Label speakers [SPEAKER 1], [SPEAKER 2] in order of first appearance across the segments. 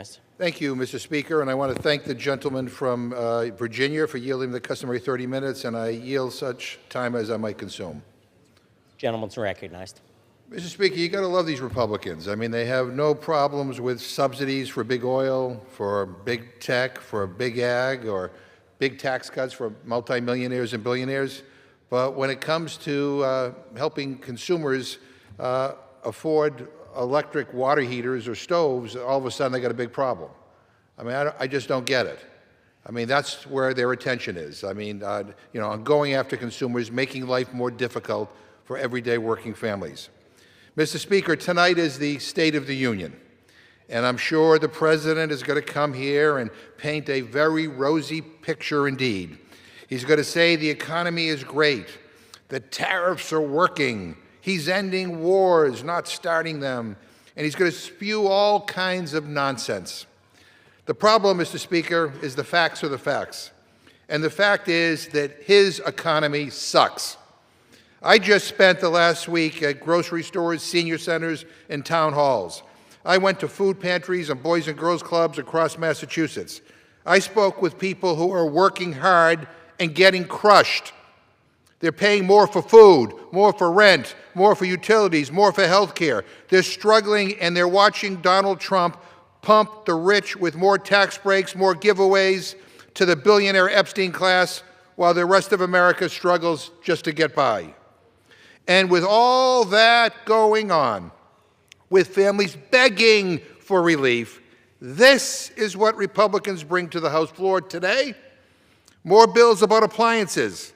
[SPEAKER 1] recognized.
[SPEAKER 2] Thank you, Mr. Speaker, and I want to thank the gentleman from Virginia for yielding the customary 30 minutes, and I yield such time as I might consume.
[SPEAKER 1] Gentleman's recognized.
[SPEAKER 2] Mr. Speaker, you got to love these Republicans. I mean, they have no problems with subsidies for big oil, for big tech, for big ag, or big tax cuts for multimillionaires and billionaires. But when it comes to helping consumers afford electric water heaters or stoves, all of a sudden they got a big problem. I mean, I just don't get it. I mean, that's where their attention is. I mean, you know, on going after consumers, making life more difficult for everyday working families. Mr. Speaker, tonight is the State of the Union, and I'm sure the President is going to come here and paint a very rosy picture indeed. He's going to say the economy is great, the tariffs are working, he's ending wars, not starting them, and he's going to spew all kinds of nonsense. The problem, Mr. Speaker, is the facts are the facts. And the fact is that his economy sucks. I just spent the last week at grocery stores, senior centers, and town halls. I went to food pantries and boys and girls clubs across Massachusetts. I spoke with people who are working hard and getting crushed. They're paying more for food, more for rent, more for utilities, more for health care. They're struggling, and they're watching Donald Trump pump the rich with more tax breaks, more giveaways to the billionaire Epstein class, while the rest of America struggles just to get by. And with all that going on, with families begging for relief, this is what Republicans bring to the House floor today. More bills about appliances.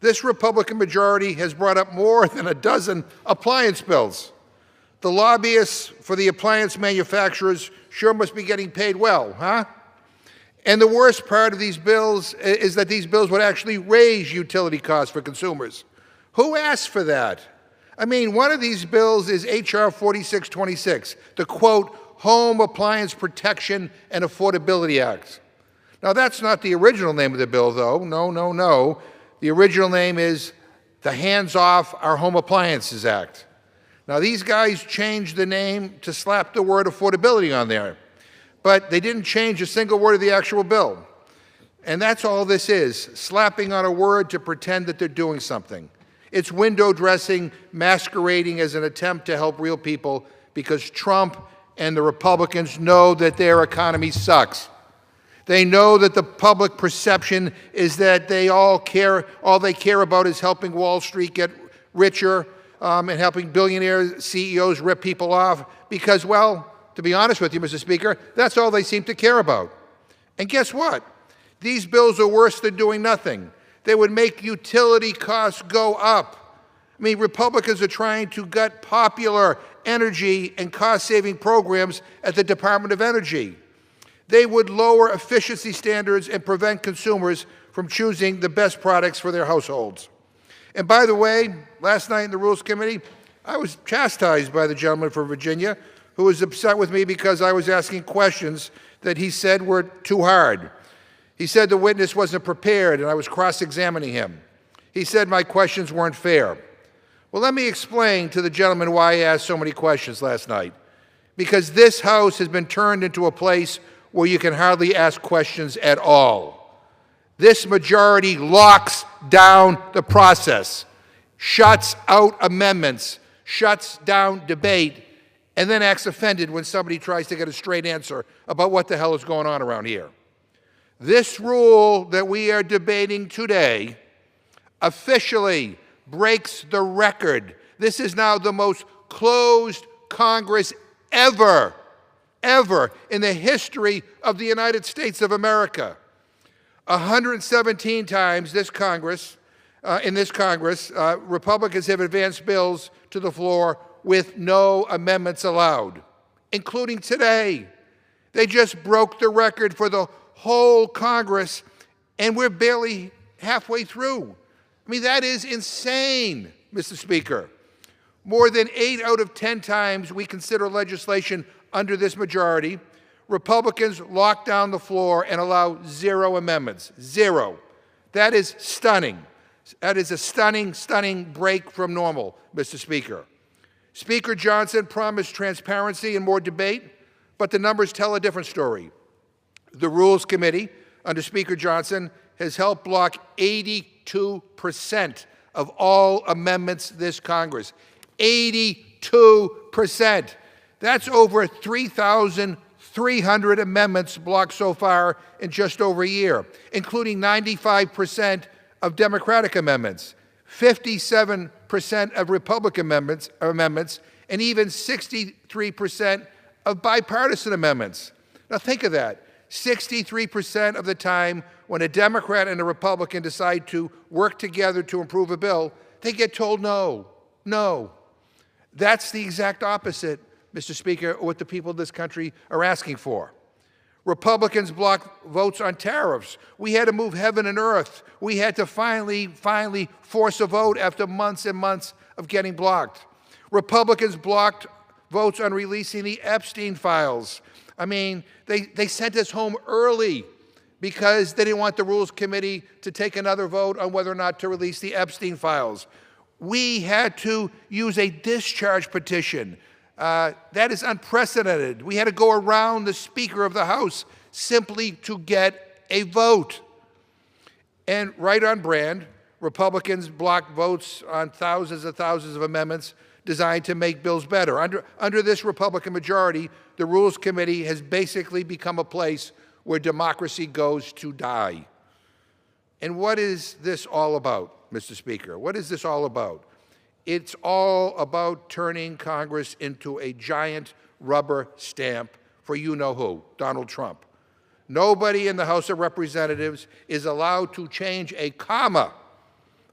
[SPEAKER 2] This Republican majority has brought up more than a dozen appliance bills. The lobbyists for the appliance manufacturers sure must be getting paid well, huh? And the worst part of these bills is that these bills would actually raise utility costs for consumers. Who asked for that? I mean, one of these bills is H.R. 4626, the, quote, Home Appliance Protection and Affordability Act. Now, that's not the original name of the bill, though. No. The original name is the Hands Off Our Home Appliances Act. Now, these guys changed the name to slap the word affordability on there, but they didn't change a single word of the actual bill. And that's all this is, slapping on a word to pretend that they're doing something. It's window dressing, masquerading as an attempt to help real people because Trump and the Republicans know that their economy sucks. They know that the public perception is that all they care about is helping Wall Street get richer and helping billionaire CEOs rip people off because, well, to be honest with you, Mr. Speaker, that's all they seem to care about. And guess what? These bills are worse than doing nothing. They would make utility costs go up. I mean, Republicans are trying to gut popular energy and cost-saving programs at the Department of Energy. They would lower efficiency standards and prevent consumers from choosing the best products for their households. And by the way, last night in the Rules Committee, I was chastised by the gentleman from Virginia who was upset with me because I was asking questions that he said were too hard. He said the witness wasn't prepared and I was cross-examining him. He said my questions weren't fair. Well, let me explain to the gentleman why I asked so many questions last night. Because this House has been turned into a place where you can hardly ask questions at all. This majority locks down the process, shuts out amendments, shuts down debate, and then acts offended when somebody tries to get a straight answer about what the hell is going on around here. This rule that we are debating today officially breaks the record. This is now the most closed Congress ever in the history of the United States of America. 117 times in this Congress, Republicans have advanced bills to the floor with no amendments allowed, including today. They just broke the record for the whole Congress, and we're barely halfway through. I mean, that is insane, Mr. Speaker. More than 8 out of 10 times we consider legislation under this majority, Republicans lock down the floor and allow 0 amendments. 0. That is stunning. That is a stunning break from normal, Mr. Speaker. Speaker Johnson promised transparency and more debate. But the numbers tell a different story. The Rules Committee, under Speaker Johnson, has helped block 82% of all amendments this Congress. 82%. That's over 3,300 amendments blocked so far in just over a year, including 95% of Democratic amendments, 57% of Republican amendments, and even 63% of bipartisan amendments. Now think of that. 63% of the time when a Democrat and a Republican decide to work together to improve a bill, they get told no, no. That's the exact opposite, Mr. Speaker, of what the people of this country are asking for. Republicans blocked votes on tariffs. We had to move heaven and earth. We had to finally force a vote after months and months of getting blocked. Republicans blocked votes on releasing the Epstein files. I mean, they sent us home early because they didn't want the Rules Committee to take another vote on whether or not to release the Epstein files. We had to use a discharge petition. That is unprecedented. We had to go around the Speaker of the House simply to get a vote. And right on brand, Republicans blocked votes on thousands and thousands of amendments designed to make bills better. Under this Republican majority, the Rules Committee has basically become a place where democracy goes to die. And what is this all about, Mr. Speaker? What is this all about? It's all about turning Congress into a giant rubber stamp for you-know-who, Donald Trump. Nobody in the House of Representatives is allowed to change a comma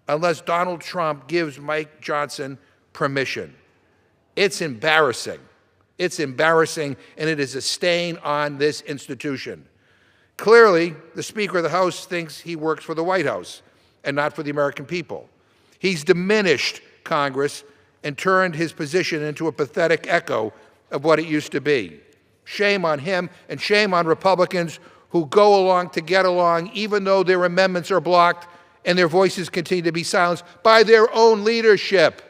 [SPEAKER 2] unless Donald Trump gives Mike Johnson permission. It's embarrassing. It's embarrassing, and it is a stain on this institution. Clearly, the Speaker of the House thinks he works for the White House and not for the American people. He's diminished Congress and turned his position into a pathetic echo of what it used to be. Shame on him and shame on Republicans who go along to get along even though their amendments are blocked and their voices continue to be silenced by their own leadership.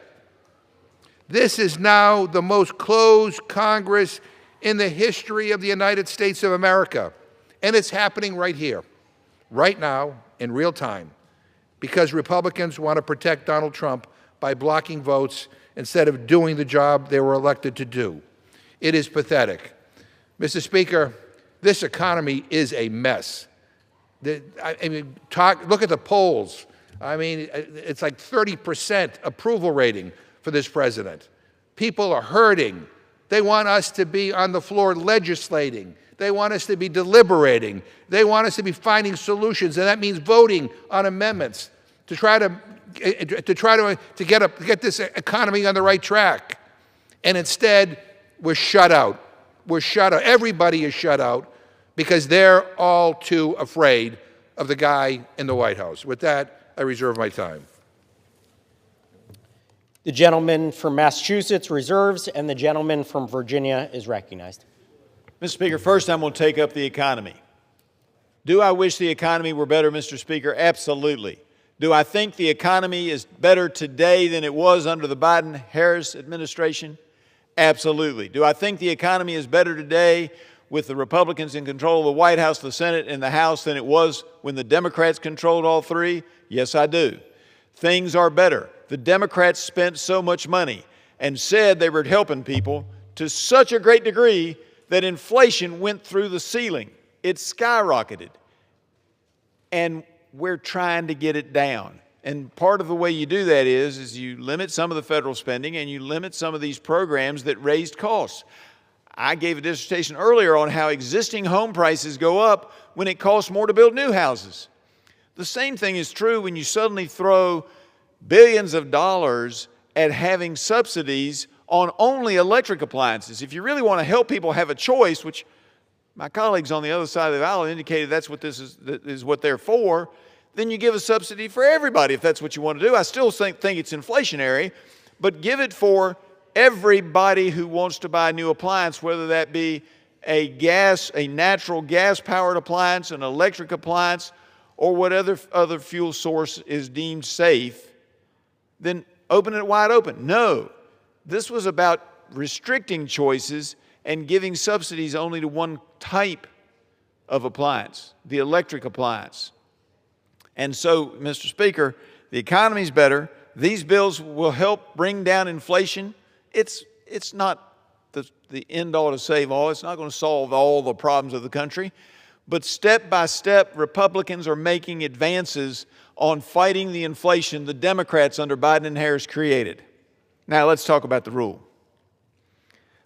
[SPEAKER 2] This is now the most closed Congress in the history of the United States of America. And it's happening right here, right now, in real time, because Republicans want to protect Donald Trump by blocking votes instead of doing the job they were elected to do. It is pathetic. Mr. Speaker, this economy is a mess. Look at the polls. I mean, it's like 30% approval rating for this president. People are hurting. They want us to be on the floor legislating. They want us to be deliberating. They want us to be finding solutions, and that means voting on amendments to try to get this economy on the right track. And instead, we're shut out. We're shut out. Everybody is shut out because they're all too afraid of the guy in the White House. With that, I reserve my time.
[SPEAKER 1] The gentleman from Massachusetts reserves, and the gentleman from Virginia is recognized.
[SPEAKER 3] Mr. Speaker, first I'm going to take up the economy. Do I wish the economy were better, Mr. Speaker? Absolutely. Do I think the economy is better today than it was under the Biden-Harris administration? Absolutely. Do I think the economy is better today with the Republicans in control of the White House, the Senate, and the House than it was when the Democrats controlled all three? Yes, I do. Things are better. The Democrats spent so much money and said they were helping people to such a great degree that inflation went through the ceiling. It skyrocketed. And we're trying to get it down. And part of the way you do that is you limit some of the federal spending and you limit some of these programs that raised costs. I gave a dissertation earlier on how existing home prices go up when it costs more to build new houses. The same thing is true when you suddenly throw billions of dollars at having subsidies on only electric appliances. If you really want to help people have a choice, which my colleagues on the other side of the aisle indicated that's what this is what they're for, then you give a subsidy for everybody if that's what you want to do. I still think it's inflationary, but give it for everybody who wants to buy a new appliance, whether that be a natural gas-powered appliance, an electric appliance, or whatever other fuel source is deemed safe, then open it wide open. No, this was about restricting choices and giving subsidies only to one type of appliance, the electric appliance. And so, Mr. Speaker, the economy's better. These bills will help bring down inflation. It's not the end all to save all. It's not going to solve all the problems of the country. But step by step, Republicans are making advances on fighting the inflation the Democrats under Biden and Harris created. Now, let's talk about the rule.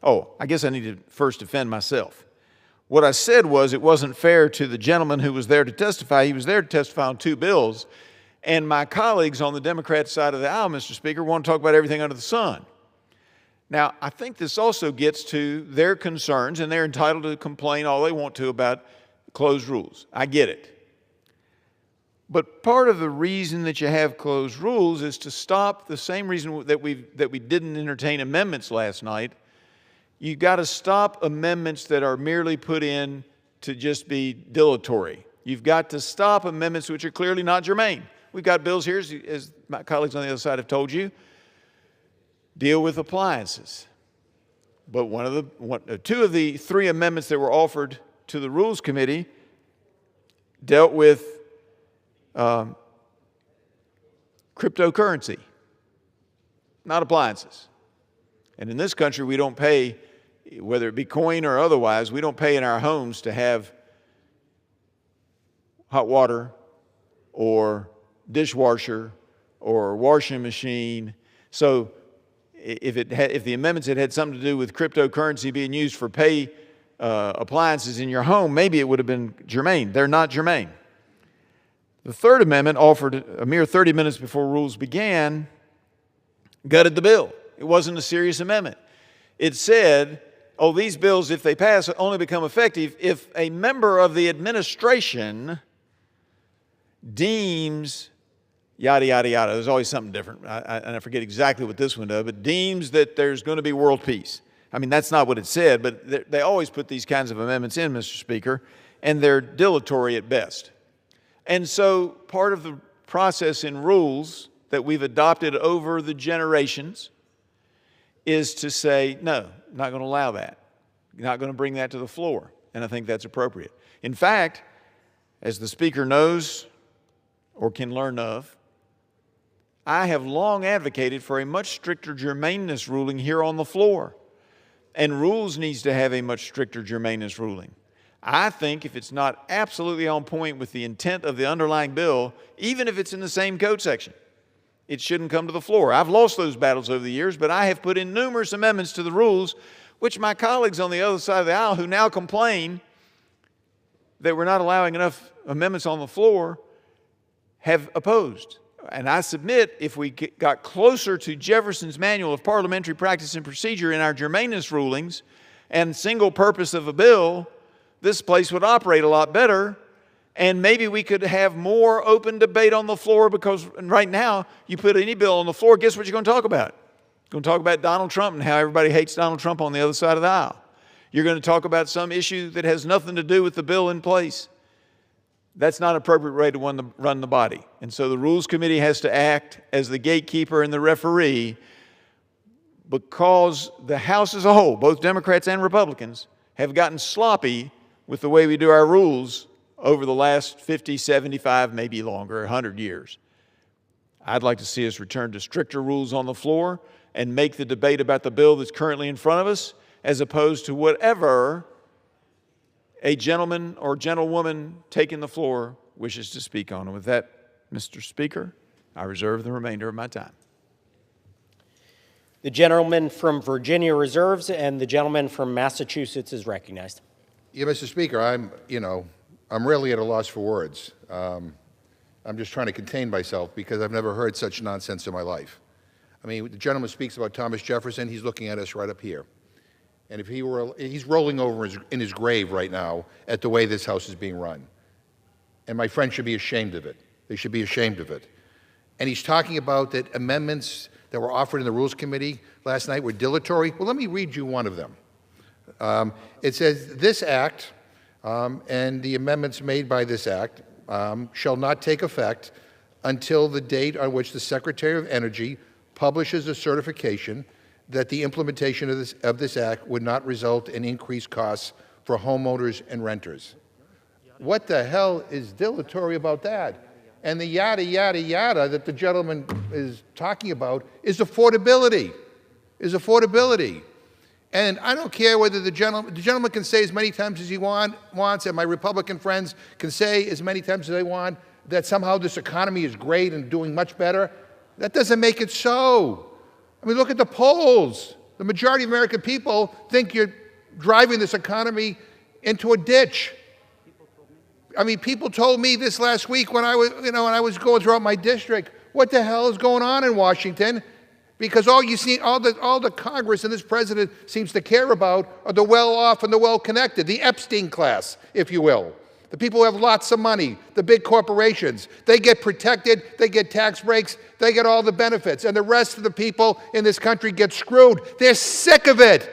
[SPEAKER 3] Oh, I guess I need to first defend myself. What I said was it wasn't fair to the gentleman who was there to testify. He was there to testify on two bills. And my colleagues on the Democrat side of the aisle, Mr. Speaker, want to talk about everything under the sun. Now, I think this also gets to their concerns, and they're entitled to complain all they want to about closed rules. I get it. But part of the reason that you have closed rules is to stop the same reason that we didn't entertain amendments last night. You've got to stop amendments that are merely put in to just be dilatory. You've got to stop amendments which are clearly not germane. We've got bills here, as my colleagues on the other side have told you, deal with appliances. But two of the three amendments that were offered to the Rules Committee dealt with cryptocurrency, not appliances. And in this country, we don't pay, whether it be coin or otherwise, we don't pay in our homes to have hot water or dishwasher or washing machine. So if the amendments had something to do with cryptocurrency being used for pay appliances in your home, maybe it would have been germane. They're not germane. The third amendment, offered a mere 30 minutes before rules began, gutted the bill. It wasn't a serious amendment. It said, oh, these bills, if they pass, only become effective if a member of the administration deems yada, yada, yada. There's always something different. And I forget exactly what this one does, but deems that there's going to be world peace. I mean, that's not what it said, but they always put these kinds of amendments in, Mr. Speaker, and they're dilatory at best. And so part of the process in rules that we've adopted over the generations is to say, no, not going to allow that. Not going to bring that to the floor. And I think that's appropriate. In fact, as the Speaker knows or can learn of, I have long advocated for a much stricter germaneness ruling here on the floor. And rules needs to have a much stricter germaneness ruling. I think if it's not absolutely on point with the intent of the underlying bill, even if it's in the same code section, it shouldn't come to the floor. I've lost those battles over the years, but I have put in numerous amendments to the rules, which my colleagues on the other side of the aisle who now complain that we're not allowing enough amendments on the floor have opposed. And I submit if we got closer to Jefferson's Manual of Parliamentary Practice and Procedure in our germaneness rulings and single purpose of a bill, this place would operate a lot better, and maybe we could have more open debate on the floor, because right now, you put any bill on the floor, guess what you're going to talk about? You're going to talk about Donald Trump and how everybody hates Donald Trump on the other side of the aisle. You're going to talk about some issue that has nothing to do with the bill in place. That's not an appropriate way to run the body. And so the Rules Committee has to act as the gatekeeper and the referee, because the House as a whole, both Democrats and Republicans, have gotten sloppy with the way we do our rules over the last 50, 75, maybe longer, 100 years. I'd like to see us return to stricter rules on the floor and make the debate about the bill that's currently in front of us, as opposed to whatever a gentleman or gentlewoman taking the floor wishes to speak on. And with that, Mr. Speaker, I reserve the remainder of my time.
[SPEAKER 1] The gentleman from Virginia reserves, and the gentleman from Massachusetts is recognized.
[SPEAKER 2] Yeah, Mr. Speaker, I'm really at a loss for words. I'm just trying to contain myself because I've never heard such nonsense in my life. I mean, the gentleman speaks about Thomas Jefferson. He's looking at us right up here. And if he were, he's rolling over in his grave right now at the way this House is being run. And my friends should be ashamed of it. They should be ashamed of it. And he's talking about that amendments that were offered in the Rules Committee last night were dilatory. Well, let me read you one of them. It says, this act and the amendments made by this act shall not take effect until the date on which the Secretary of Energy publishes a certification that the implementation of this act would not result in increased costs for homeowners and renters. What the hell is dilatory about that? And the yada, yada, yada that the gentleman is talking about is affordability, And I don't care whether the gentleman can say as many times as he wants, and my Republican friends can say as many times as they want, that somehow this economy is great and doing much better. That doesn't make it so. I mean, look at the polls. The majority of American people think you're driving this economy into a ditch. I mean, people told me this last week when I was going throughout my district, what the hell is going on in Washington? Because all the Congress and this president seems to care about are the well-off and the well-connected, the Epstein class, if you will. The people who have lots of money, the big corporations, they get protected, they get tax breaks, they get all the benefits, and the rest of the people in this country get screwed. They're sick of it.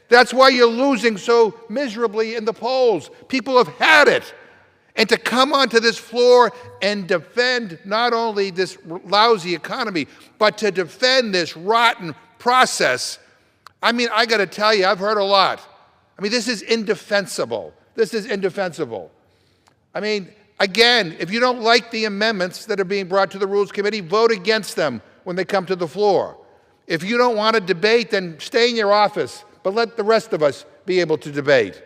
[SPEAKER 2] That's why you're losing so miserably in the polls. People have had it. And to come onto this floor and defend not only this lousy economy, but to defend this rotten process, I mean, I got to tell you, I've heard a lot. I mean, this is indefensible. This is indefensible. I mean, again, if you don't like the amendments that are being brought to the Rules Committee, vote against them when they come to the floor. If you don't want to debate, then stay in your office, but let the rest of us be able to debate.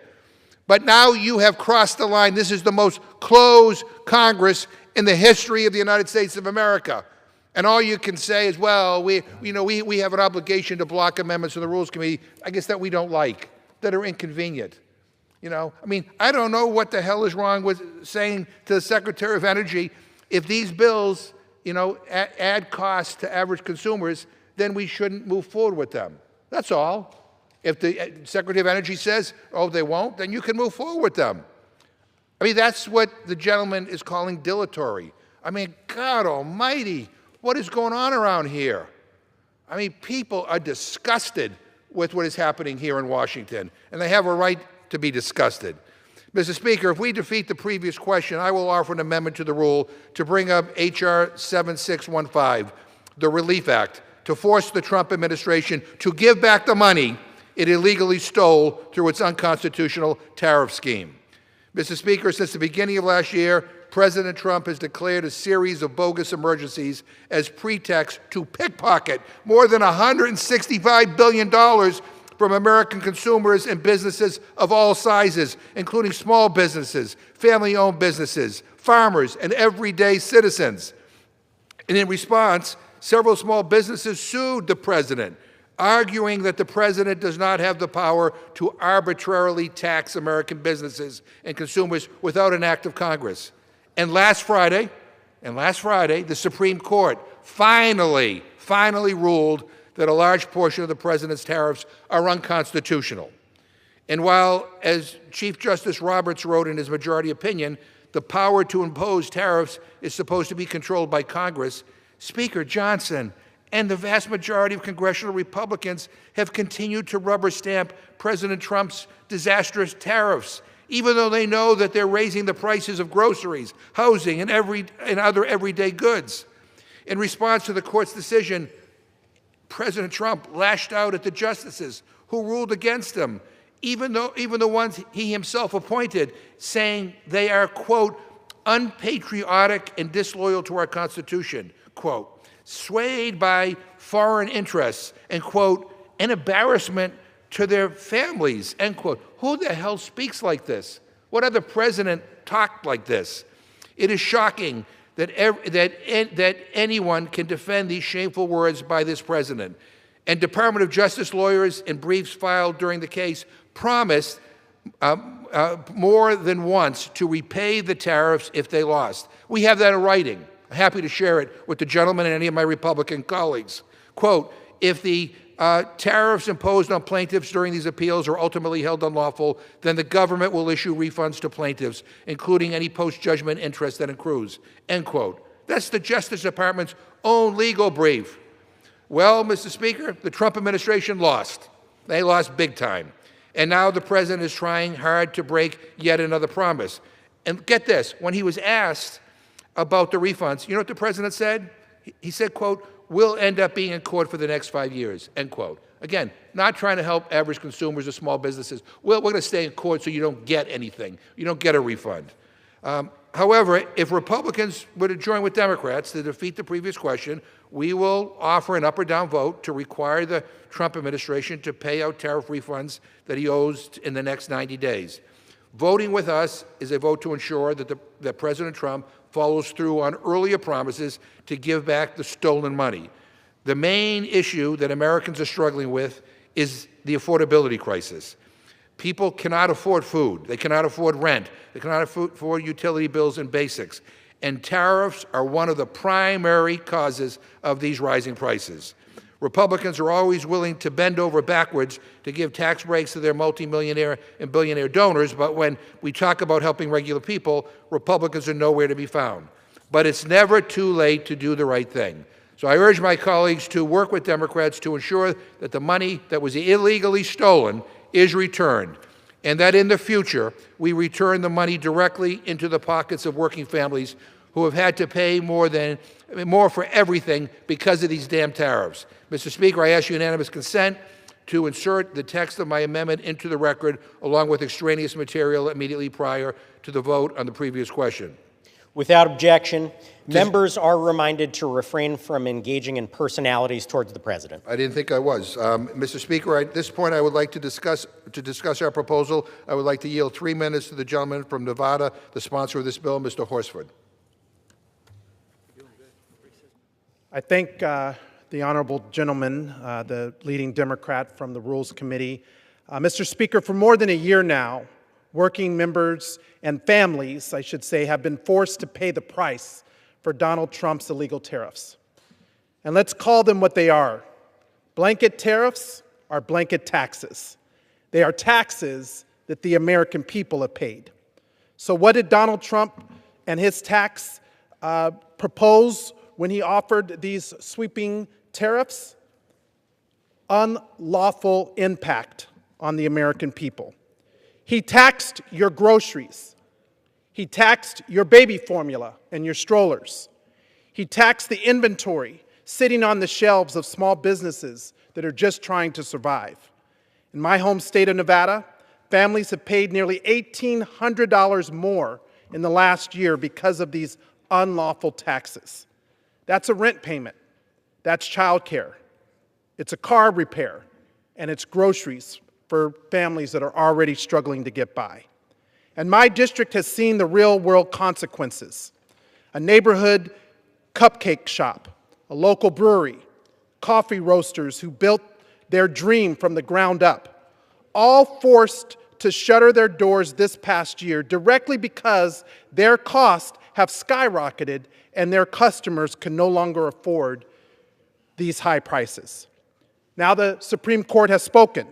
[SPEAKER 2] But now you have crossed the line. This is the most closed Congress in the history of the United States of America. And all you can say is, well, we have an obligation to block amendments in the Rules Committee, I guess, that we don't like, that are inconvenient. I mean, I don't know what the hell is wrong with saying to the Secretary of Energy, if these bills, add costs to average consumers, then we shouldn't move forward with them. That's all. If the Secretary of Energy says, oh, they won't, then you can move forward with them. I mean, that's what the gentleman is calling dilatory. I mean, God almighty, what is going on around here? I mean, people are disgusted with what is happening here in Washington, and they have a right to be disgusted. Mr. Speaker, if we defeat the previous question, I will offer an amendment to the rule to bring up H.R. 7615, the Relief Act, to force the Trump administration to give back the money it illegally stole through its unconstitutional tariff scheme. Mr. Speaker, since the beginning of last year, President Trump has declared a series of bogus emergencies as pretext to pickpocket more than $165 billion from American consumers and businesses of all sizes, including small businesses, family-owned businesses, farmers, and everyday citizens. And in response, several small businesses sued the president, arguing that the president does not have the power to arbitrarily tax American businesses and consumers without an act of Congress. And last Friday, the Supreme Court finally ruled that a large portion of the president's tariffs are unconstitutional. And while, as Chief Justice Roberts wrote in his majority opinion, the power to impose tariffs is supposed to be controlled by Congress, Speaker Johnson and the vast majority of congressional Republicans have continued to rubber stamp President Trump's disastrous tariffs, even though they know that they're raising the prices of groceries, housing, and other everyday goods. In response to the court's decision, President Trump lashed out at the justices who ruled against him, even the ones he himself appointed, saying they are, quote, unpatriotic and disloyal to our Constitution, quote, swayed by foreign interests, and, quote, an embarrassment to their families, end quote. Who the hell speaks like this? What other president talked like this? It is shocking that anyone can defend these shameful words by this president. And Department of Justice lawyers in briefs filed during the case promised more than once to repay the tariffs if they lost. We have that in writing. I'm happy to share it with the gentleman and any of my Republican colleagues. Quote, if the tariffs imposed on plaintiffs during these appeals are ultimately held unlawful, then the government will issue refunds to plaintiffs, including any post-judgment interest that accrues, end quote. That's the Justice Department's own legal brief. Well, Mr. Speaker, the Trump administration lost. They lost big time. And now the president is trying hard to break yet another promise. And get this, when he was asked about the refunds, you know what the president said? He said, quote, we'll end up being in court for the next 5 years, end quote. Again, not trying to help average consumers or small businesses. We're going to stay in court so you don't get anything. You don't get a refund. However, if Republicans were to join with Democrats to defeat the previous question, we will offer an up or down vote to require the Trump administration to pay out tariff refunds that he owes in the next 90 days. Voting with us is a vote to ensure that President Trump follows through on earlier promises to give back the stolen money. The main issue that Americans are struggling with is the affordability crisis. People cannot afford food. They cannot afford rent. They cannot afford utility bills and basics. And tariffs are one of the primary causes of these rising prices. Republicans are always willing to bend over backwards to give tax breaks to their multimillionaire and billionaire donors, but when we talk about helping regular people, Republicans are nowhere to be found. But it's never too late to do the right thing. So I urge my colleagues to work with Democrats to ensure that the money that was illegally stolen is returned, and that in the future we return the money directly into the pockets of working families who have had to pay more for everything because of these damn tariffs. Mr. Speaker, I ask unanimous consent to insert the text of my amendment into the record along with extraneous material immediately prior to the vote on the previous question.
[SPEAKER 1] Without objection, members are reminded to refrain from engaging in personalities towards the president.
[SPEAKER 2] I didn't think I was. Mr. Speaker, at this point, I would like to discuss our proposal. I would like to yield 3 minutes to the gentleman from Nevada, the sponsor of this bill, Mr. Horsford.
[SPEAKER 4] I thank the honorable gentleman, the leading Democrat from the Rules Committee. Mr. Speaker, for more than a year now, working members and families, I should say, have been forced to pay the price for Donald Trump's illegal tariffs. And let's call them what they are. Blanket tariffs are blanket taxes. They are taxes that the American people have paid. So what did Donald Trump and his tax propose when he offered these sweeping tariffs? Unlawful impact on the American people. He taxed your groceries. He taxed your baby formula and your strollers. He taxed the inventory sitting on the shelves of small businesses that are just trying to survive. In my home state of Nevada, families have paid nearly $1,800 more in the last year because of these unlawful taxes. That's a rent payment. That's childcare. It's a car repair. And it's groceries for families that are already struggling to get by. And my district has seen the real-world consequences. A neighborhood cupcake shop, a local brewery, coffee roasters who built their dream from the ground up, all forced to shutter their doors this past year directly because their costs have skyrocketed and their customers can no longer afford these high prices. Now the Supreme Court has spoken.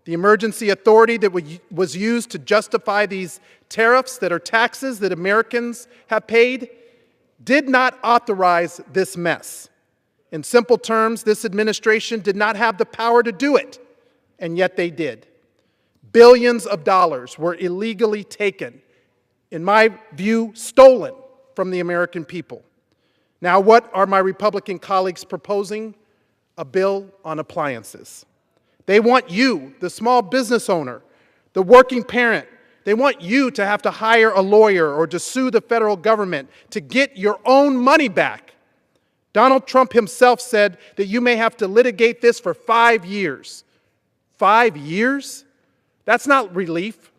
[SPEAKER 4] The emergency authority that was used to justify these tariffs that are taxes that Americans have paid did not authorize this mess. In simple terms, this administration did not have the power to do it, and yet they did. Billions of dollars were illegally taken, in my view, stolen from the American people. Now, what are my Republican colleagues proposing? A bill on appliances. They want you, the small business owner, the working parent, they want you to have to hire a lawyer or to sue the federal government to get your own money back. Donald Trump himself said that you may have to litigate this for 5 years. 5 years? That's not relief.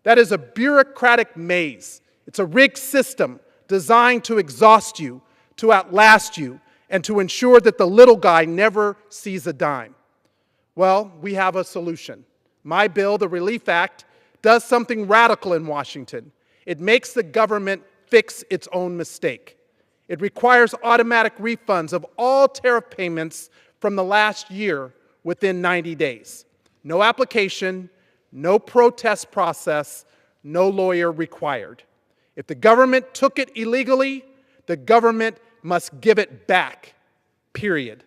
[SPEAKER 4] That is a bureaucratic maze. It's a rigged system designed to exhaust you, to outlast you, and to ensure that the little guy never sees a dime. Well, we have a solution. My bill, the Relief Act, does something radical in Washington. It makes the government fix its own mistake. It requires automatic refunds of all tariff payments from the last year within 90 days. No application, no protest process, no lawyer required. If the government took it illegally, the government must give it back, period.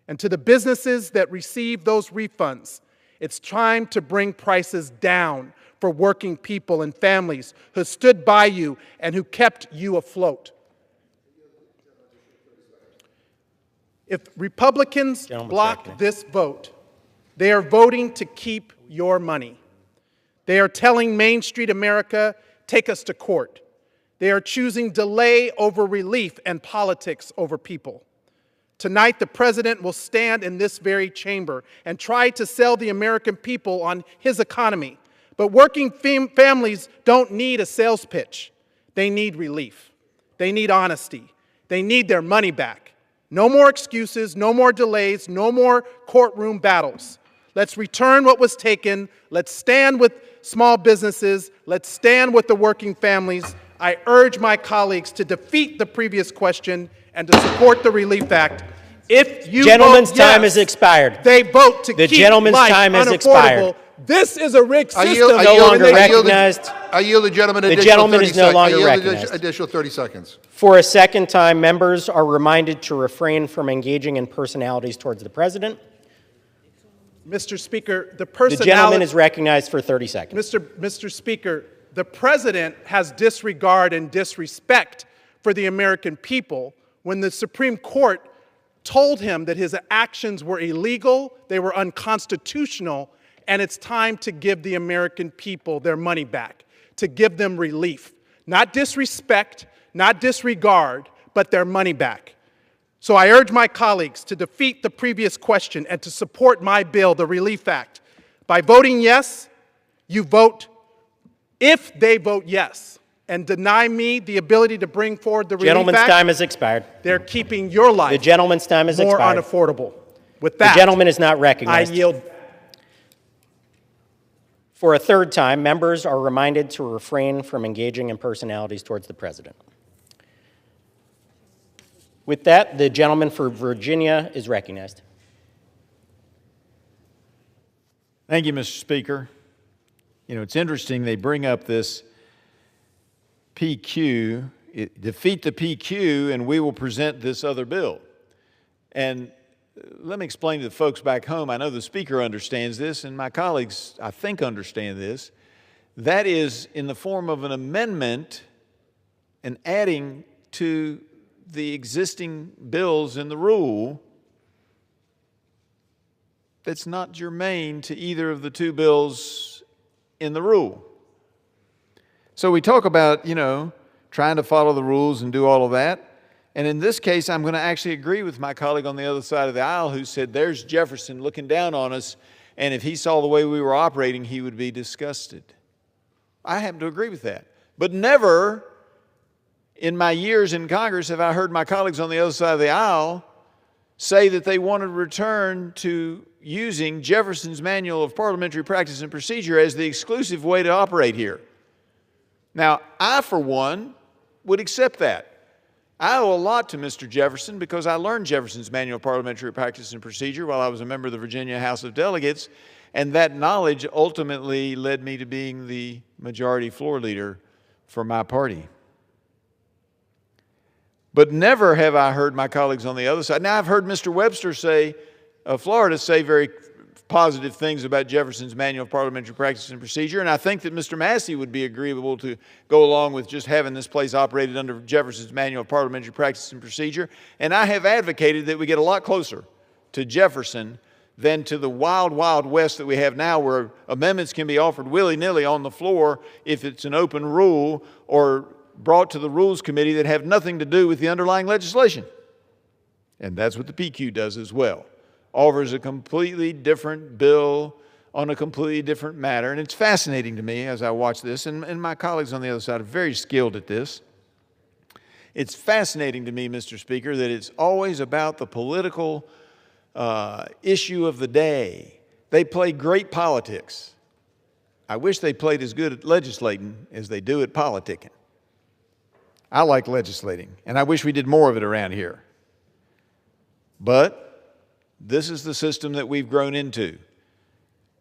[SPEAKER 4] And to the businesses that receive those refunds, it's time to bring prices down for working people and families who stood by you and who kept you afloat. If Republicans block this vote, They are voting to keep your money. They are telling Main Street America, take us to court. They are choosing delay over relief and politics over people. Tonight, the president will stand in this very chamber and try to sell the American people on his economy. But working families don't need a sales pitch. They need relief. They need honesty. They need their money back. No more excuses, no more delays, no more courtroom battles. Let's return what was taken. Let's stand with small businesses. Let's stand with the working families. I urge my colleagues to defeat the previous question and to support the Relief Act. If you
[SPEAKER 1] Gentleman's
[SPEAKER 4] vote yes,
[SPEAKER 1] time has expired.
[SPEAKER 4] they vote to
[SPEAKER 1] The
[SPEAKER 4] keep
[SPEAKER 1] gentleman's
[SPEAKER 4] life
[SPEAKER 1] time has
[SPEAKER 4] unaffordable.
[SPEAKER 1] expired.
[SPEAKER 4] This is a rigged
[SPEAKER 2] I
[SPEAKER 4] system.
[SPEAKER 2] yield- I
[SPEAKER 1] No
[SPEAKER 2] yield-
[SPEAKER 1] longer
[SPEAKER 2] I yield-
[SPEAKER 1] recognized.
[SPEAKER 2] I yield the gentleman an
[SPEAKER 1] The
[SPEAKER 2] additional
[SPEAKER 1] gentleman
[SPEAKER 2] 30
[SPEAKER 1] is no
[SPEAKER 2] seconds.
[SPEAKER 1] longer
[SPEAKER 2] I yield
[SPEAKER 1] recognized.
[SPEAKER 2] additional 30 seconds.
[SPEAKER 1] For a second time, members are reminded to refrain from engaging in personalities towards the president.
[SPEAKER 4] Mr. Speaker, the
[SPEAKER 1] The
[SPEAKER 4] personality...
[SPEAKER 1] gentleman is recognized for 30 seconds.
[SPEAKER 4] Mr. Speaker, the president has disregard and disrespect for the American people when the Supreme Court told him that his actions were illegal, they were unconstitutional, and it's time to give the American people their money back, to give them relief. Not disrespect, not disregard, but their money back. So I urge my colleagues to defeat the previous question and to support my bill, the Relief Act. By voting yes, you vote, if they vote yes, and deny me the ability to bring forward the Relief
[SPEAKER 1] Gentleman's
[SPEAKER 4] Act,
[SPEAKER 1] time has expired.
[SPEAKER 4] they're keeping your life
[SPEAKER 1] The gentleman's time has
[SPEAKER 4] more
[SPEAKER 1] expired.
[SPEAKER 4] unaffordable. With
[SPEAKER 1] The
[SPEAKER 4] that,
[SPEAKER 1] gentleman is not
[SPEAKER 4] I
[SPEAKER 1] recognized.
[SPEAKER 4] yield.
[SPEAKER 1] For a third time, members are reminded to refrain from engaging in personalities towards the president. With that, the gentleman for Virginia is recognized.
[SPEAKER 3] Thank you, Mr. Speaker. You know, it's interesting they bring up this PQ, defeat the PQ, and we will present this other bill. And let me explain to the folks back home. I know the Speaker understands this, and my colleagues, I think, understand this. That is in the form of an amendment and adding to the existing bills in the rule that's not germane to either of the two bills in the rule. So we talk about, you know, trying to follow the rules and do all of that. And in this case, I'm going to actually agree with my colleague on the other side of the aisle who said, there's Jefferson looking down on us, and if he saw the way we were operating, he would be disgusted. I happen to agree with that. But never in my years in Congress have I heard my colleagues on the other side of the aisle say that they want to return to using Jefferson's Manual of Parliamentary Practice and Procedure as the exclusive way to operate here. Now, I, for one, would accept that. I owe a lot to Mr. Jefferson because I learned Jefferson's Manual of Parliamentary Practice and Procedure while I was a member of the Virginia House of Delegates, and that knowledge ultimately led me to being the majority floor leader for my party. But never have I heard my colleagues on the other side. Now, I've heard Mr. Webster of Florida say very positive things about Jefferson's Manual of Parliamentary Practice and Procedure, and I think that Mr. Massey would be agreeable to go along with just having this place operated under Jefferson's Manual of Parliamentary Practice and Procedure, and I have advocated that we get a lot closer to Jefferson than to the wild, wild west that we have now, where amendments can be offered willy-nilly on the floor if it's an open rule or brought to the Rules Committee that have nothing to do with the underlying legislation. And that's what the PQ does as well. Offers a completely different bill on a completely different matter. And it's fascinating to me as I watch this, and my colleagues on the other side are very skilled at this. It's fascinating to me, Mr. Speaker, that it's always about the political issue of the day. They play great politics. I wish they played as good at legislating as they do at politicking. I like legislating, and I wish we did more of it around here. But this is the system that we've grown into.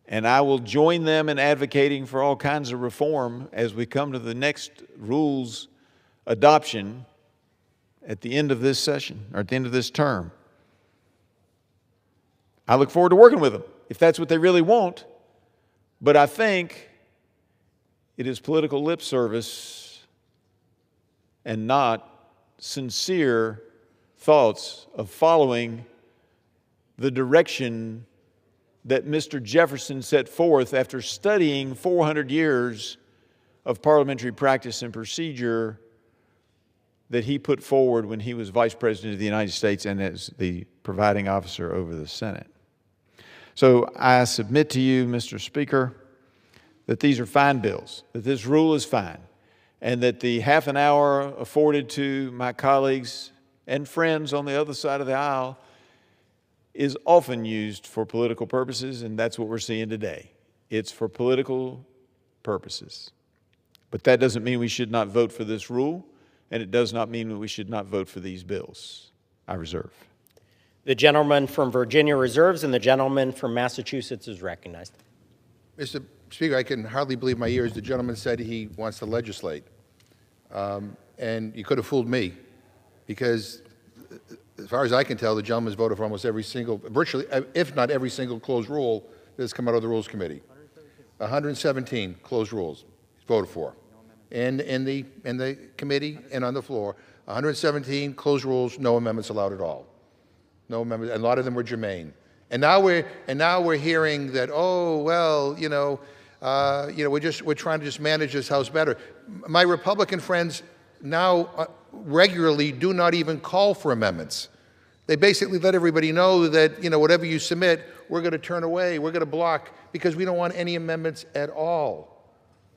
[SPEAKER 3] And I will join them in advocating for all kinds of reform as we come to the next rules adoption at the end of this session, or at the end of this term. I look forward to working with them, if that's what they really want. But I think it is political lip service and not sincere thoughts of following the direction that Mr. Jefferson set forth after studying 400 years of parliamentary practice and procedure that he put forward when he was Vice President of the United States and as the presiding officer over the Senate. So I submit to you, Mr. Speaker, that these are fine bills, that this rule is fine, and that the half an hour afforded to my colleagues and friends on the other side of the aisle is often used for political purposes, and that's what we're seeing today. It's for political purposes. But that doesn't mean we should not vote for this rule, and it does not mean that we should not vote for these bills. I reserve.
[SPEAKER 1] The gentleman from Virginia reserves, and the gentleman from Massachusetts is recognized.
[SPEAKER 2] Mr. Speaker, I can hardly believe my ears. The gentleman said he wants to legislate. And you could have fooled me, because as far as I can tell, the gentleman's voted for almost every single, virtually, if not every single closed rule that has come out of the Rules Committee. 117 closed rules he's voted for. And in the committee and on the floor, 117 closed rules, no amendments allowed at all. No amendments, and a lot of them were germane. And now we're hearing that, oh well, we're trying to just manage this House better. My Republican friends now regularly do not even call for amendments. They basically let everybody know that whatever you submit, we're going to turn away, we're going to block, because we don't want any amendments at all.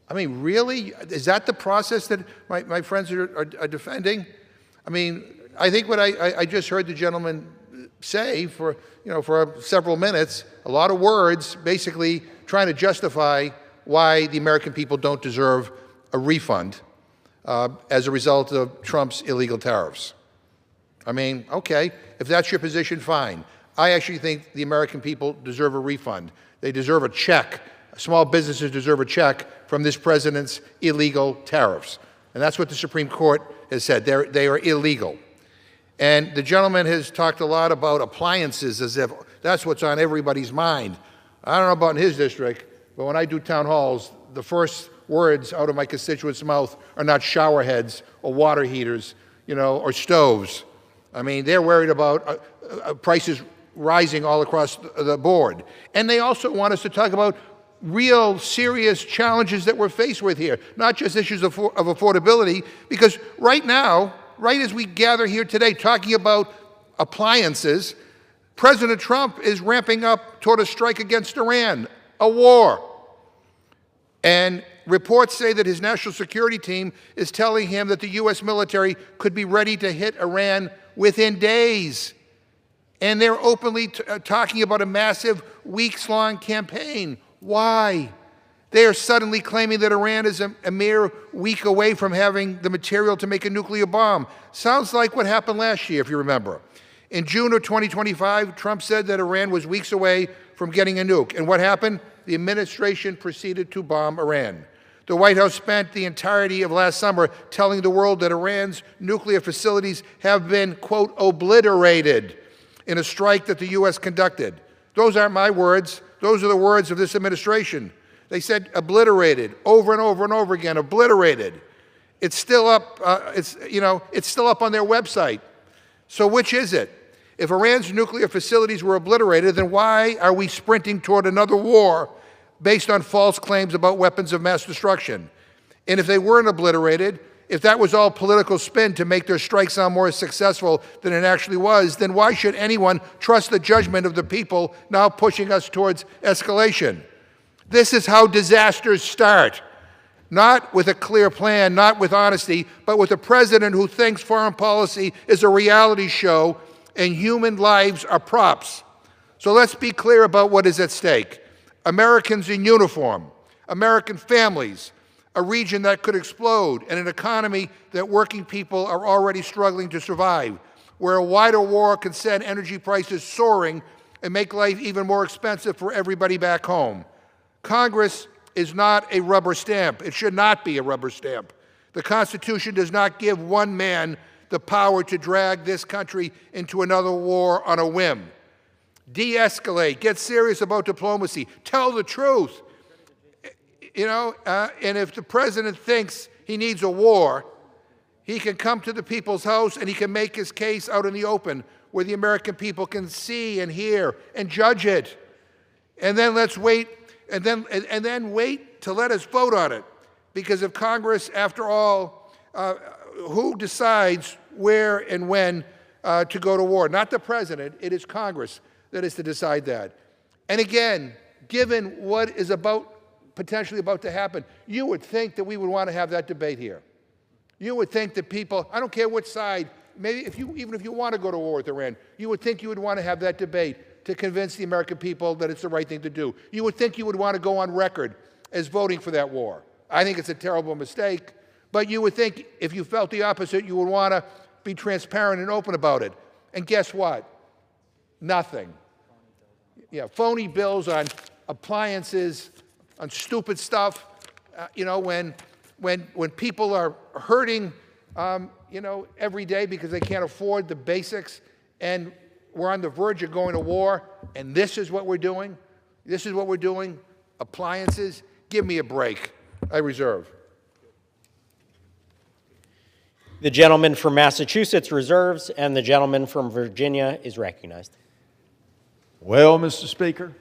[SPEAKER 2] I mean, really? Is that the process that my friends are defending? I mean, I think what I just heard the gentleman say for several minutes, a lot of words, basically trying to justify why the American people don't deserve a refund as a result of Trump's illegal tariffs. I mean, okay, if that's your position, fine. I actually think the American people deserve a refund. They deserve a check. Small businesses deserve a check from this president's illegal tariffs. And that's what the Supreme Court has said. They are illegal. And the gentleman has talked a lot about appliances as if that's what's on everybody's mind. I don't know about in his district, but when I do town halls, the first words out of my constituents' mouth are not shower heads or water heaters, or stoves. I mean, they're worried about prices rising all across the board. And they also want us to talk about real serious challenges that we're faced with here, not just issues of affordability, because right now, right as we gather here today talking about appliances, President Trump is ramping up toward a strike against Iran, a war. And reports say that his national security team is telling him that the U.S. military could be ready to hit Iran within days. And they're openly talking about a massive, weeks-long campaign. Why? They are suddenly claiming that Iran is a mere week away from having the material to make a nuclear bomb. Sounds like what happened last year, if you remember. In June of 2025, Trump said that Iran was weeks away from getting a nuke. And what happened? The administration proceeded to bomb Iran. The White House spent the entirety of last summer telling the world that Iran's nuclear facilities have been, quote, obliterated in a strike that the U.S. conducted. Those aren't my words. Those are the words of this administration. They said obliterated over and over and over again, obliterated. It's still up, it's still up on their website. So which is it? If Iran's nuclear facilities were obliterated, then why are we sprinting toward another war based on false claims about weapons of mass destruction? And if they weren't obliterated, if that was all political spin to make their strike sound more successful than it actually was, then why should anyone trust the judgment of the people now pushing us towards escalation? This is how disasters start. Not with a clear plan, not with honesty, but with a president who thinks foreign policy is a reality show and human lives are props. So let's be clear about what is at stake. Americans in uniform, American families, a region that could explode, and an economy that working people are already struggling to survive, where a wider war can send energy prices soaring and make life even more expensive for everybody back home. Congress is not a rubber stamp. It should not be a rubber stamp. The Constitution does not give one man the power to drag this country into another war on a whim. De-escalate. Get serious about diplomacy. Tell the truth. And if the president thinks he needs a war, he can come to the people's house and he can make his case out in the open where the American people can see and hear and judge it. and then let's wait, and then wait to let us vote on it. Because if Congress, after all, who decides where and when to go to war? Not the president, it is Congress that is to decide that. And again, given what is potentially about to happen, you would think that we would want to have that debate here. You would think that people, I don't care which side, maybe even if you want to go to war with Iran, you would think you would want to have that debate to convince the American people that it's the right thing to do. You would think you would want to go on record as voting for that war. I think it's a terrible mistake, but you would think if you felt the opposite, you would want to be transparent and open about it. And guess what? Nothing. Yeah, phony bills on appliances, on stupid stuff. When people are hurting, every day because they can't afford the basics, and we're on the verge of going to war, and this is what we're doing. This is what we're doing. Appliances. Give me a break. I reserve.
[SPEAKER 1] The gentleman from Massachusetts reserves, and the gentleman from Virginia is recognized.
[SPEAKER 3] Well, Mr. Speaker,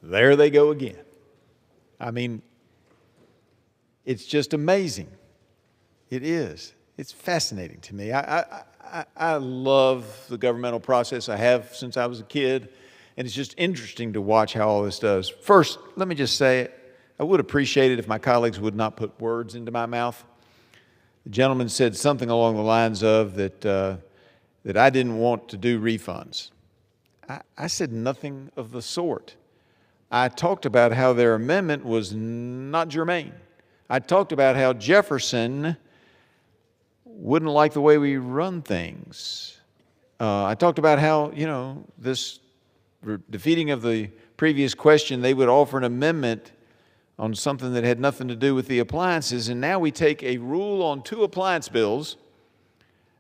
[SPEAKER 3] there they go again. I mean, it's just amazing. It is. It's fascinating to me. I love the governmental process. I have since I was a kid, and it's just interesting to watch how all this does. First, let me just say, I would appreciate it if my colleagues would not put words into my mouth. The gentleman said something along the lines of that I didn't want to do refunds. I said nothing of the sort. I talked about how their amendment was not germane. I talked about how Jefferson wouldn't like the way we run things. I talked about how, this defeating of the previous question, they would offer an amendment on something that had nothing to do with the appliances, and now we take a rule on 2 appliance bills,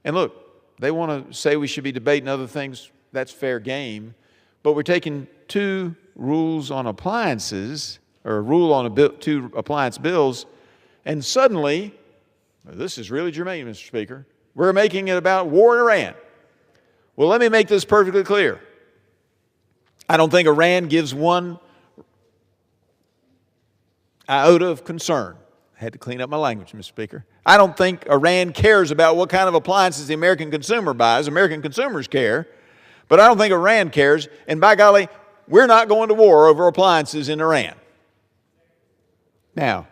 [SPEAKER 3] and look, they want to say we should be debating other things. That's fair game, but we're taking 2 rules on appliances, or a rule on 2 appliance bills, and suddenly, this is really germane, Mr. Speaker, we're making it about war in Iran. Well, let me make this perfectly clear. I don't think Iran gives one iota of concern. I had to clean up my language, Mr. Speaker. I don't think Iran cares about what kind of appliances the American consumer buys. American consumers care, but I don't think Iran cares. And by golly, we're not going to war over appliances in Iran. Now,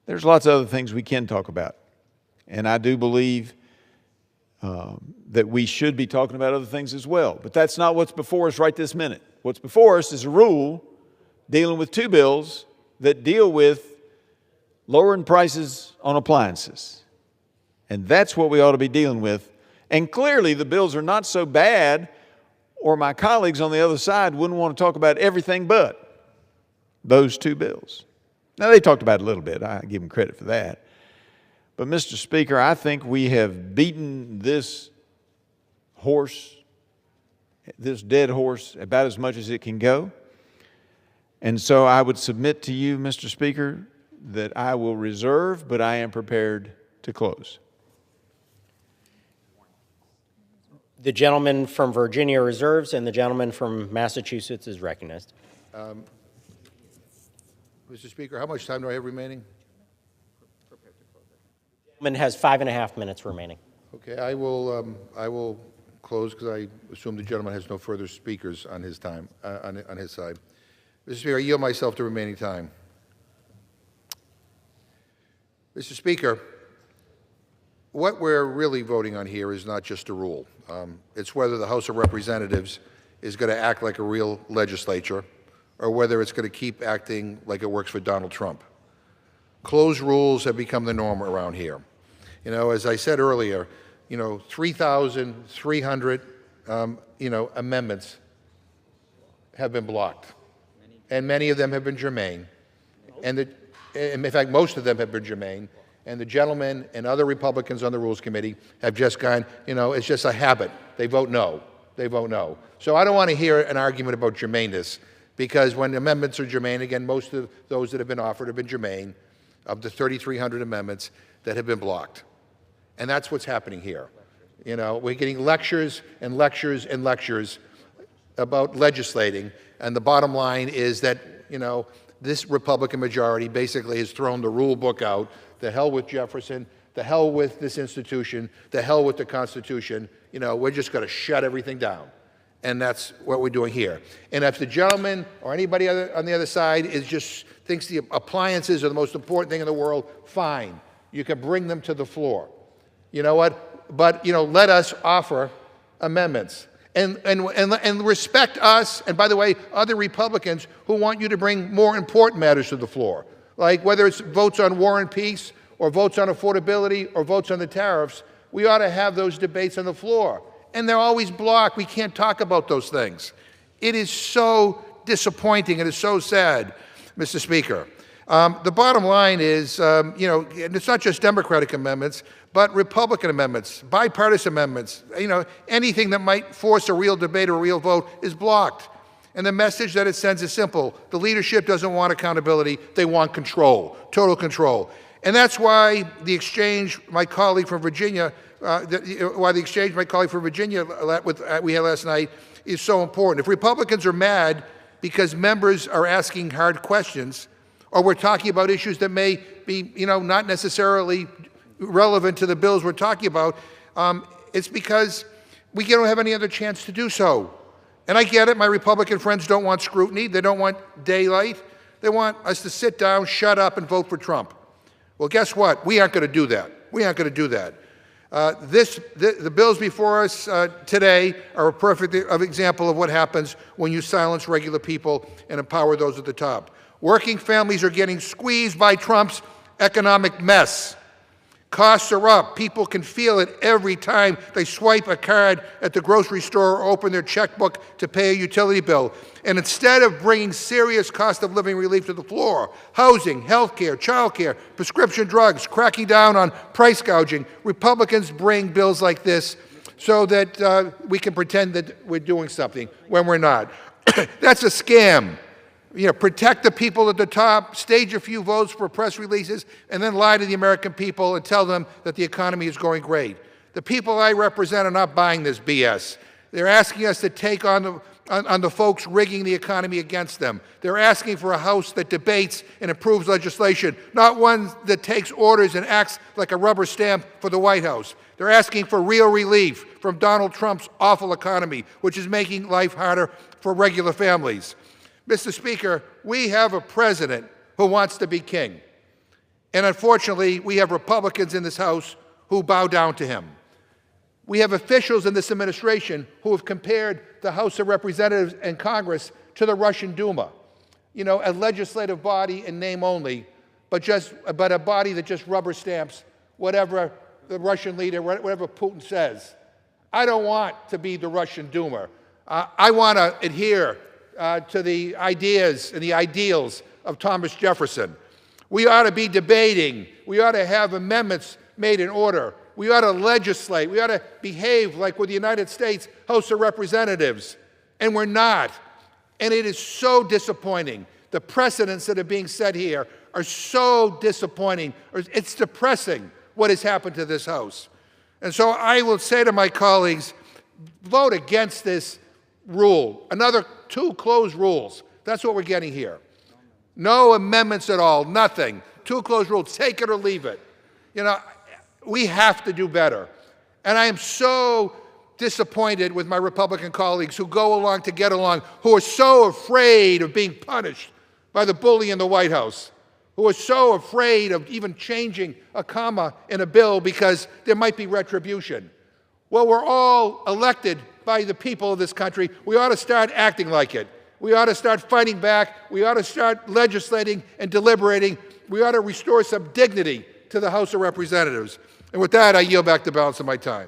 [SPEAKER 3] there's lots of other things we can talk about. And I do believe that we should be talking about other things as well. But that's not what's before us right this minute. What's before us is a rule dealing with 2 bills that deal with lowering prices on appliances. And that's what we ought to be dealing with. And clearly the bills are not so bad, or my colleagues on the other side wouldn't want to talk about everything but those 2 bills. Now, they talked about it a little bit. I give them credit for that. But, Mr. Speaker, I think we have beaten this horse, this dead horse, about as much as it can go. And so I would submit to you, Mr. Speaker, that I will reserve, but I am prepared to close.
[SPEAKER 1] The gentleman from Virginia reserves, and the gentleman from Massachusetts is recognized.
[SPEAKER 2] Mr. Speaker, how much time do I have remaining?
[SPEAKER 1] The gentleman has 5.5 minutes remaining.
[SPEAKER 2] Okay, I will close because I assume the gentleman has no further speakers on his time, on his side. Mr. Speaker, I yield myself to remaining time. Mr. Speaker, what we're really voting on here is not just a rule. It's whether the House of Representatives is going to act like a real legislature or whether it's going to keep acting like it works for Donald Trump. Closed rules have become the norm around here. As I said earlier, 3,300, amendments have been blocked. And many of them have been germane. And in fact, most of them have been germane. And the gentleman and other Republicans on the Rules Committee have just gone, it's just a habit. They vote no. They vote no. So I don't want to hear an argument about germaneness, because when amendments are germane, again, most of those that have been offered have been germane, of the 3,300 amendments that have been blocked. And that's what's happening here. We're getting lectures and lectures and lectures about legislating, And the bottom line is that, this Republican majority basically has thrown the rule book out. The hell with Jefferson, the hell with this institution, the hell with the Constitution. We're just going to shut everything down. And that's what we're doing here. And if the gentleman or anybody on the other side thinks the appliances are the most important thing in the world, fine. You can bring them to the floor. You know what? But, let us offer amendments. And respect us, and by the way, other Republicans who want you to bring more important matters to the floor, like whether it's votes on war and peace, or votes on affordability, or votes on the tariffs. We ought to have those debates on the floor. And they're always blocked. We can't talk about those things. It is so disappointing. It is so sad, Mr. Speaker. The bottom line is, and it's not just Democratic amendments, but Republican amendments, bipartisan amendments, anything that might force a real debate or a real vote is blocked. And the message that it sends is simple. The leadership doesn't want accountability. They want control, total control. And that's why the exchange my colleague from Virginia, we had last night is so important. If Republicans are mad because members are asking hard questions, or we're talking about issues that may be, not necessarily relevant to the bills we're talking about, it's because we don't have any other chance to do so. And I get it. My Republican friends don't want scrutiny. They don't want daylight. They want us to sit down, shut up, and vote for Trump. Well, guess what? We aren't going to do that. We aren't going to do that. The bills before us today are a perfect example of what happens when you silence regular people and empower those at the top. Working families are getting squeezed by Trump's economic mess. Costs are up. People can feel it every time they swipe a card at the grocery store or open their checkbook to pay a utility bill. And instead of bringing serious cost of living relief to the floor, housing, health care, child care, prescription drugs, cracking down on price gouging, Republicans bring bills like this so that we can pretend that we're doing something when we're not. That's a scam. Protect the people at the top, stage a few votes for press releases, and then lie to the American people and tell them that the economy is going great. The people I represent are not buying this BS. They're asking us to take on the folks rigging the economy against them. They're asking for a House that debates and approves legislation, not one that takes orders and acts like a rubber stamp for the White House. They're asking for real relief from Donald Trump's awful economy, which is making life harder for regular families. Mr. Speaker, we have a president who wants to be king. And unfortunately, we have Republicans in this House who bow down to him. We have officials in this administration who have compared the House of Representatives and Congress to the Russian Duma, a legislative body in name only, but a body that just rubber stamps whatever the Russian leader, whatever Putin says. I don't want to be the Russian Duma. I want to adhere to the ideas and the ideals of Thomas Jefferson. We ought to be debating. We ought to have amendments made in order. We ought to legislate. We ought to behave like we're the United States House of Representatives. And we're not. And it is so disappointing. The precedents that are being set here are so disappointing. It's depressing what has happened to this House. And so I will say to my colleagues, vote against this rule. Another 2 closed rules. That's what we're getting here. No amendments at all, nothing. 2 closed rules, take it or leave it. We have to do better. And I am so disappointed with my Republican colleagues who go along to get along, who are so afraid of being punished by the bully in the White House, who are so afraid of even changing a comma in a bill because there might be retribution. Well, we're all elected by the people of this country. We ought to start acting like it. We ought to start fighting back. We ought to start legislating and deliberating. We ought to restore some dignity to the House of Representatives. And with that, I yield back the balance of my time.